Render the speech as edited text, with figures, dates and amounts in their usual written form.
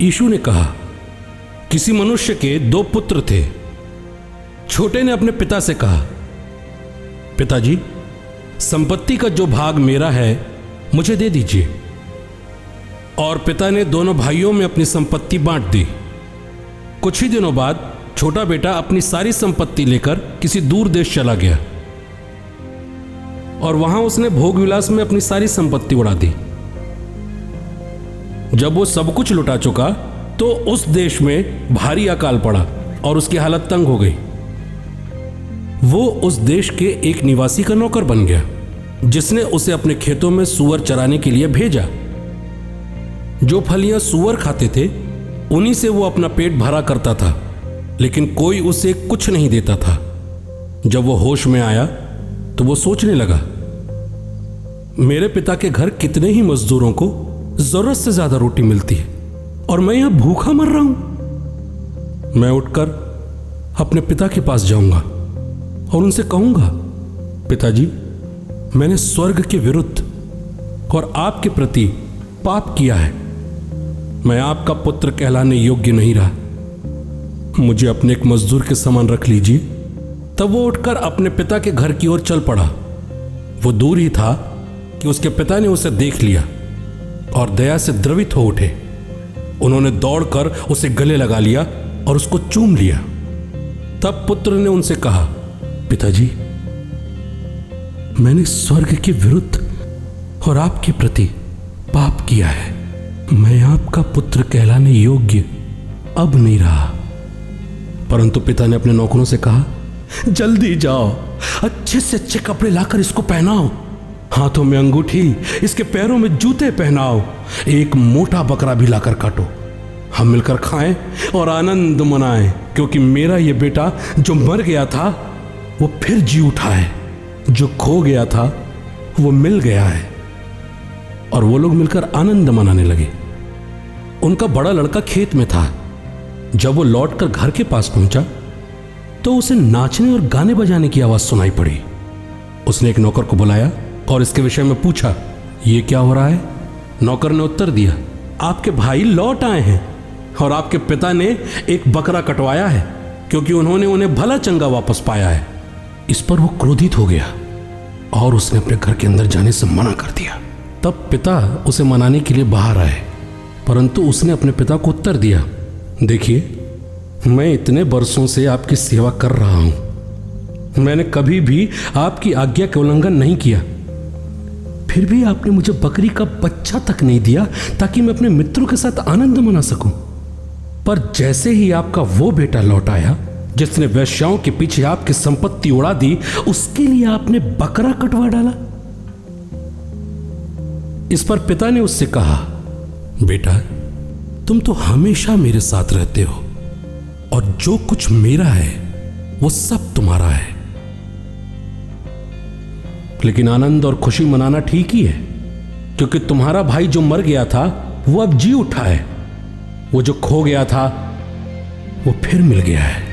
यीशु ने कहा, किसी मनुष्य के 2 पुत्र थे। छोटे ने अपने पिता से कहा, पिताजी, संपत्ति का जो भाग मेरा है मुझे दे दीजिए। और पिता ने दोनों भाइयों में अपनी संपत्ति बांट दी। कुछ ही दिनों बाद छोटा बेटा अपनी सारी संपत्ति लेकर किसी दूर देश चला गया और वहां उसने भोग विलास में अपनी सारी संपत्ति उड़ा दी। जब वो सब कुछ लुटा चुका तो उस देश में भारी अकाल पड़ा और उसकी हालत तंग हो गई। वो उस देश के एक निवासी का नौकर बन गया, जिसने उसे अपने खेतों में सूअर चराने के लिए भेजा। जो फलियां सूअर खाते थे उन्हीं से वो अपना पेट भरा करता था, लेकिन कोई उसे कुछ नहीं देता था। जब वो होश में आया तो वो सोचने लगा, मेरे पिता के घर कितने ही मजदूरों को जरूरत से ज्यादा रोटी मिलती है और मैं यहां भूखा मर रहा हूं। मैं उठकर अपने पिता के पास जाऊंगा और उनसे कहूंगा, पिताजी, मैंने स्वर्ग के विरुद्ध और आपके प्रति पाप किया है। मैं आपका पुत्र कहलाने योग्य नहीं रहा। मुझे अपने एक मजदूर के समान रख लीजिए। तब वो उठकर अपने पिता के घर की ओर चल पड़ा। वो दूर ही था कि उसके पिता ने उसे देख लिया और दया से द्रवित हो उठे। उन्होंने दौड़कर उसे गले लगा लिया और उसको चूम लिया। तब पुत्र ने उनसे कहा, पिताजी, मैंने स्वर्ग के विरुद्ध और आपके प्रति पाप किया है। मैं आपका पुत्र कहलाने योग्य अब नहीं रहा। परंतु पिता ने अपने नौकरों से कहा, जल्दी जाओ, अच्छे से अच्छे कपड़े लाकर इसको पहनाओ, हाथों में अंगूठी, इसके पैरों में जूते पहनाओ, एक मोटा बकरा भी लाकर काटो। हम मिलकर खाएं और आनंद मनाएं, क्योंकि मेरा ये बेटा जो मर गया था वो फिर जी उठा है, जो खो गया था वो मिल गया है। और वो लोग मिलकर आनंद मनाने लगे। उनका बड़ा लड़का खेत में था। जब वो लौटकर घर के पास पहुंचा तो उसे नाचने और गाने बजाने की आवाज सुनाई पड़ी। उसने एक नौकर को बुलाया और इसके विषय में पूछा, ये क्या हो रहा है? नौकर ने उत्तर दिया, आपके भाई लौट आए हैं और आपके पिता ने एक बकरा कटवाया है, क्योंकि उन्होंने उन्हें भला चंगा वापस पाया है। इस पर वो क्रोधित हो गया और उसने अपने घर के अंदर जाने से मना कर दिया। तब पिता उसे मनाने के लिए बाहर आए, परंतु उसने अपने पिता को उत्तर दिया, देखिए, मैं इतने बरसों से आपकी सेवा कर रहा हूं। मैंने कभी भी आपकी आज्ञा का उल्लंघन नहीं किया। फिर भी आपने मुझे बकरी का बच्चा तक नहीं दिया ताकि मैं अपने मित्रों के साथ आनंद मना सकूं। पर जैसे ही आपका वो बेटा लौट आया जिसने वेश्याओं के पीछे आपकी संपत्ति उड़ा दी, उसके लिए आपने बकरा कटवा डाला। इस पर पिता ने उससे कहा, बेटा, तुम तो हमेशा मेरे साथ रहते हो और जो कुछ मेरा है वो सब तुम्हारा है। लेकिन आनंद और खुशी मनाना ठीक ही है, क्योंकि तुम्हारा भाई जो मर गया था वो अब जी उठा है। वो जो खो गया था वो फिर मिल गया है।